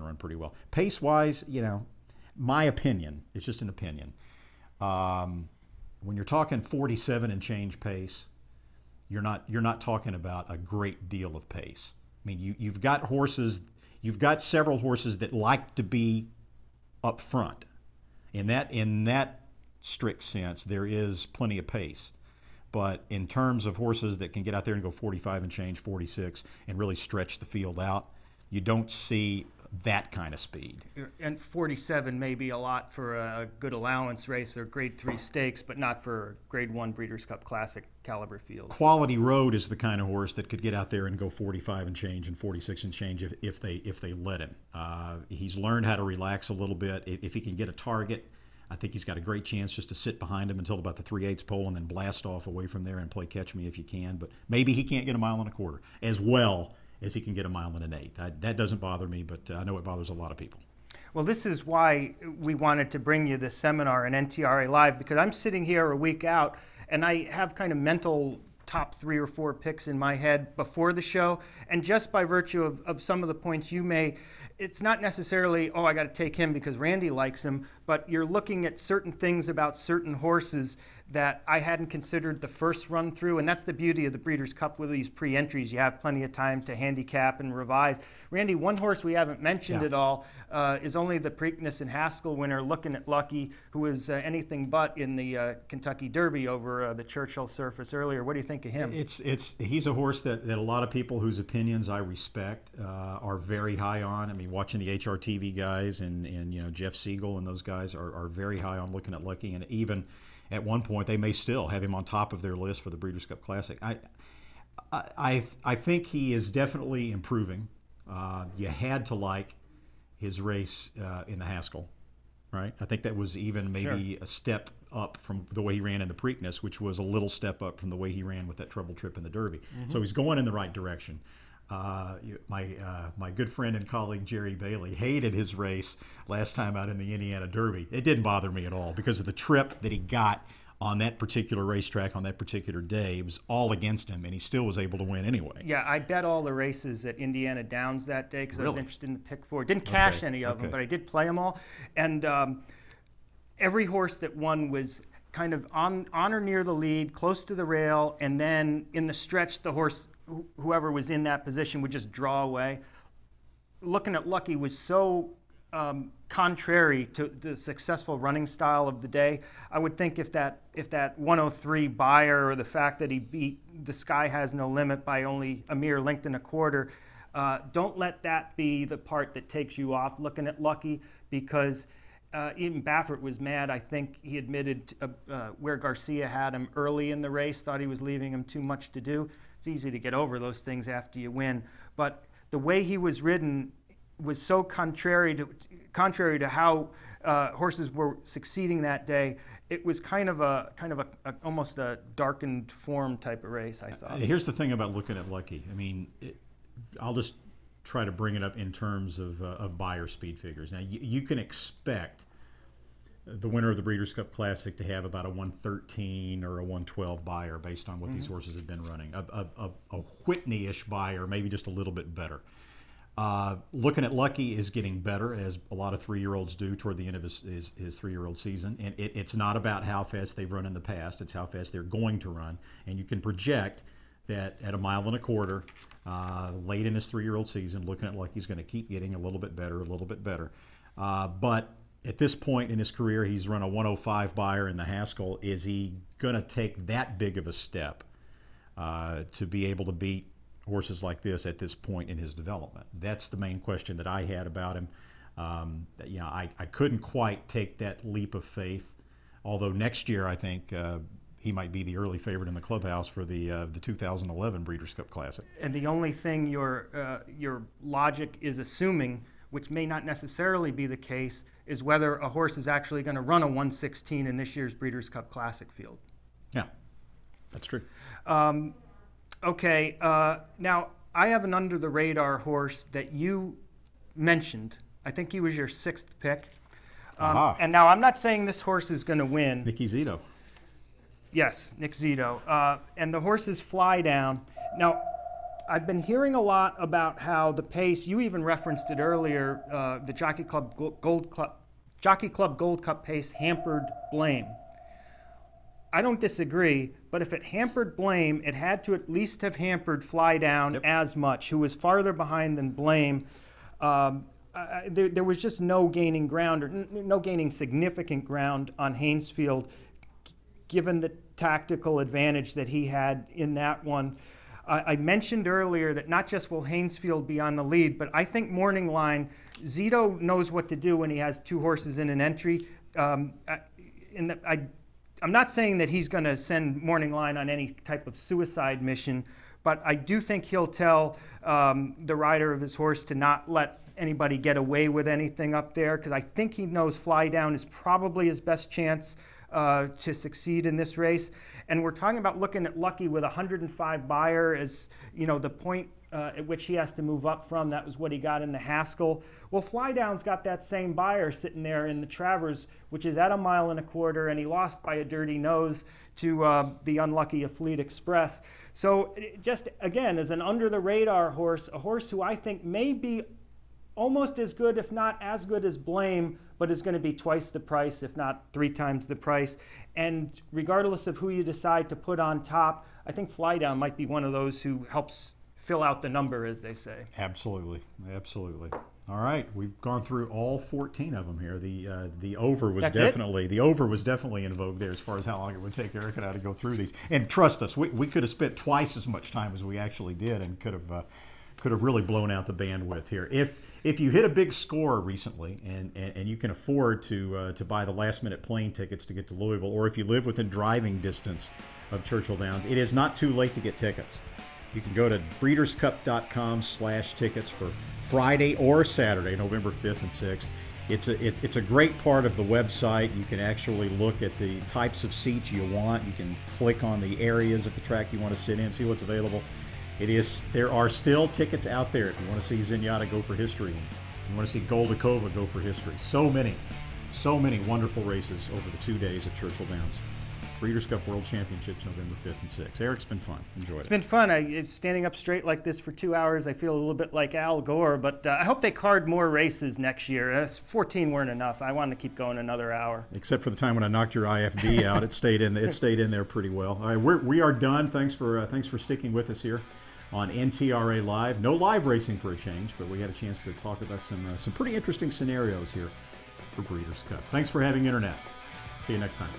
run pretty well. Pace-wise, my opinion, it's just an opinion. When you're talking 47 and change pace, you're not talking about a great deal of pace. I mean, you've got several horses that like to be up front. In that strict sense, there is plenty of pace. But in terms of horses that can get out there and go 45 and change, 46, and really stretch the field out, you don't see that kind of speed. And 47 may be a lot for a good allowance race or Grade 3 stakes, but not for Grade 1 Breeders' Cup Classic caliber field. Quality Road is the kind of horse that could get out there and go 45 and change and 46 and change if they let him. He's learned how to relax a little bit. If he can get a target, I think he's got a great chance just to sit behind him until about the 3/8 pole and then blast off away from there and play catch me if you can. But maybe he can't get a 1.25 miles as well as he can get a 1.125 miles. That doesn't bother me, but I know it bothers a lot of people. Well, this is why we wanted to bring you this seminar in NTRA Live, because I'm sitting here a week out and I have kind of mental top 3 or 4 picks in my head before the show. And just by virtue of some of the points you made, it's not necessarily, oh, I got to take him because Randy likes him, but you're looking at certain things about certain horses that I hadn't considered the first run through, and that's the beauty of the Breeders' Cup with these pre-entries. You have plenty of time to handicap and revise. Randy, one horse we haven't mentioned at all is only the Preakness and Haskell winner, Looking at Lucky, who is anything but in the Kentucky Derby over the Churchill surface earlier. What do you think of him? He's a horse that a lot of people whose opinions I respect are very high on. I mean, watching the HRTV guys and Jeff Siegel and those guys are very high on Looking at Lucky, and even at one point they may still have him on top of their list for the Breeders' Cup Classic. I think he is definitely improving. You had to like his race in the Haskell, right? I think that was even maybe a step up from the way he ran in the Preakness, which was a little step up from the way he ran with that treble trip in the Derby. So he's going in the right direction. My good friend and colleague Jerry Bailey hated his race last time out in the Indiana Derby. It didn't bother me at all because of the trip that he got on that particular racetrack on that particular day. It was all against him, and he still was able to win anyway. Yeah, I bet all the races at Indiana Downs that day because I was interested in the pick 4. Didn't cash any of them, but I did play them all. And every horse that won was kind of on or near the lead, close to the rail, and then in the stretch, the horse, whoever was in that position, would just draw away. Looking at Lucky was so contrary to the successful running style of the day. I would think if that 103 buyer, or the fact that he beat The Sky Has No Limit by only a mere length and a quarter, don't let that be the part that takes you off Looking at Lucky, because even Baffert was mad. I think he admitted where Garcia had him early in the race, thought he was leaving him too much to do. It's easy to get over those things after you win, but the way he was ridden was so contrary to how horses were succeeding that day. It was kind of almost a darkened form type of race, I thought. Here's the thing about Looking at Lucky. I mean, I'll just try to bring it up in terms of buyer speed figures. Now, you can expect the winner of the Breeders' Cup Classic to have about a 113 or a 112 buyer based on what these horses have been running. A Whitney-ish buyer, maybe just a little bit better. Looking at Lucky is getting better, as a lot of 3-year-olds do toward the end of his 3-year-old season. And it's not about how fast they've run in the past. It's how fast they're going to run. And you can project that at a 1.25 miles, late in his 3-year-old season, Looking at Lucky's going to keep getting a little bit better. But at this point in his career, he's run a 105 buyer in the Haskell. Is he going to take that big of a step to be able to beat horses like this at this point in his development? That's the main question that I had about him. I couldn't quite take that leap of faith, although next year I think he might be the early favorite in the clubhouse for the 2011 Breeders' Cup Classic. And the only thing your logic is assuming, which may not necessarily be the case, is whether a horse is actually going to run a 116 in this year's Breeders' Cup Classic field. Yeah, that's true. Okay, now I have an under-the-radar horse that you mentioned. I think he was your 6th pick. And now I'm not saying this horse is going to win. Nicky Zito. Yes, Nick Zito. And the horse is Fly Down. Now, I've been hearing a lot about how the pace, you even referenced it earlier, the Jockey Club Gold Cup pace hampered Blame. I don't disagree, but if it hampered Blame, it had to at least have hampered Fly Down as much, who was farther behind than Blame. There was just no gaining ground, or no gaining significant ground on Haynesfield, given the tactical advantage that he had in that one. I mentioned earlier that not just will Haynesfield be on the lead, but I think Morning Line, Zito knows what to do when he has 2 horses in an entry. I'm not saying that he's going to send Morning Line on any type of suicide mission, but I do think he'll tell the rider of his horse to not let anybody get away with anything up there, because I think he knows Fly Down is probably his best chance to succeed in this race. And we're talking about looking at Lucky with 105 Beyer as, the point at which he has to move up from. That was what he got in the Haskell. Well, Fly Down's got that same Beyer sitting there in the Travers, which is at 1.25 miles, and he lost by a dirty nose to the unlucky Afleet Express. So just, again, as an under-the-radar horse, a horse who I think may be almost as good, if not as good as Blame, but is going to be twice the price, if not 3 times the price. And regardless of who you decide to put on top, I think Fly Down might be one of those who helps fill out the number, as they say. Absolutely, absolutely. All right, we've gone through all 14 of them here. The over was definitely in vogue there as far as how long it would take Eric and I to go through these. And trust us, we could have spent twice as much time as we actually did, and could have really blown out the bandwidth here. If you hit a big score recently and you can afford to buy the last minute plane tickets to get to Louisville, or if you live within driving distance of Churchill Downs, it is not too late to get tickets. You can go to breederscup.com/tickets for Friday or Saturday, November 5th and 6th. It's a great part of the website. You can actually look at the types of seats you want. You can click on the areas of the track you want to sit in, see what's available. There are still tickets out there. If you want to see Zenyatta go for history, you want to see Goldakova go for history. So many wonderful races over the 2 days at Churchill Downs. Breeders' Cup World Championships, November 5th and 6th. Eric, it's been fun. Enjoyed it. It's been fun. Standing up straight like this for 2 hours, I feel a little bit like Al Gore, but I hope they card more races next year. 14 weren't enough. I wanted to keep going another hour. Except for the time when I knocked your IFB out, it stayed in there pretty well. All right, we are done. Thanks for sticking with us here on NTRA Live. No live racing for a change, but we had a chance to talk about some pretty interesting scenarios here for Breeders' Cup. Thanks for having internet. See you next time.